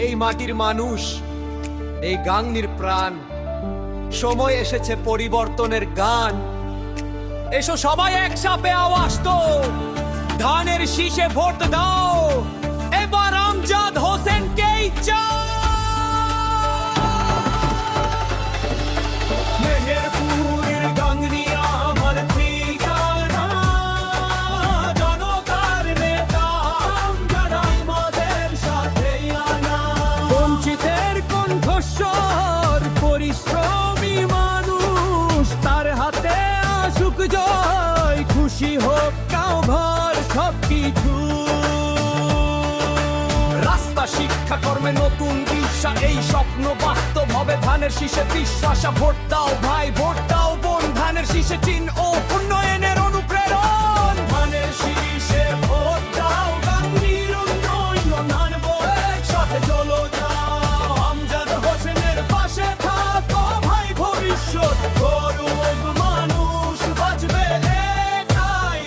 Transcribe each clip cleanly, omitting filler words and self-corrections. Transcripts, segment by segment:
এই মাটির মানুষ, এই গাংনীর প্রাণ। সময় এসেছে পরিবর্তনের গান। এসো সবাই একসাথে আওয়াজ তো, ধানের শীষে ভোট দাও, এবার আমজাদ হোসেনকেই চাও। মেহেরপুরের গাংনী আমার ঠিকানা, জনতার নেতা আমজাদ আমাদের সাথে আনা। বঞ্চিতের কণ্ঠস্বর, পরিশ্রমী মানুষ, তার হাতে আসুক জয়, খুশি হোক গাঁও ঘর সবকিছু। রাস্তা, শিক্ষা, কর্মে নতুন দিশা, এই স্বপ্ন বাস্তব হবে ধানের শীষে বিশ্বাস। ভোট দাও ভাই, ভোট দাও বোন, ধানের শীষে চিহ্ন ও উন্নয়নের অনুপ্রেরণ। ধানের শীষে ভোট দাও, গাংনীর উন্নয়ন আনবো একসাথে, চলো যাও আমজাদ হোসেনের পাশে থাকো ভাই, ভবিষ্যৎ গৌরব মানুষ বাঁচবে এটাই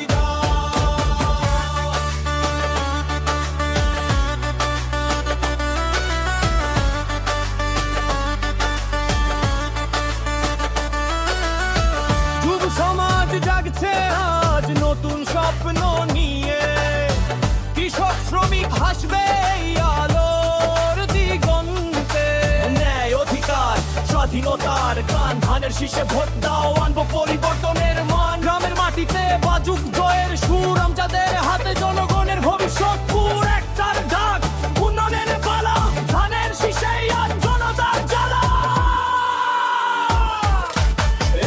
যুব সমাজ জাগছে আজ নতুন স্বপ্ন নিয়ে, কৃষক শ্রমিক হাসবে এই আলোর দিগন্তে। ন্যায়, অধিকার, স্বাধীনতার গান, ধানের শীষে ভোট দাও, আনবো পরিবর্তনের মান। গ্রামের মাটিতে বাজুক জয়ের সুর, আমজাদের হাতে জনগণের ভবিষ্যৎ পুর। একটার ডাক, উন্নয়নের পালা, ধানের শীষেই আজ জনতার জ্বালা।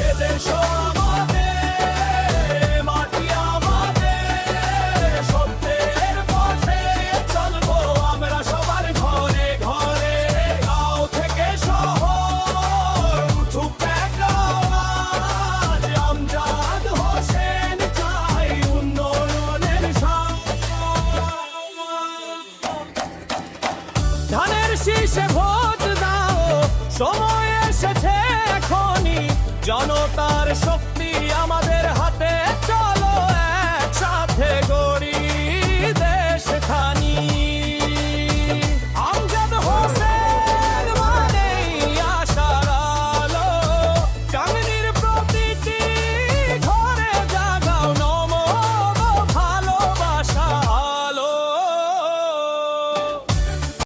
এদেশ আমাদের, মাটি আমাদের, সত্যের পথে চলবো আমরা সবার ঘরে ঘরে। গাঁও থেকে শহর উঠুক এক আওয়াজ, আমজাদ হোসেন চাই উন্নয়নের স্বাদ। ধানের শীষে ভোট দাও, সময় এসেছে এখনই, জনতার শক্তি আমাদের হাতে।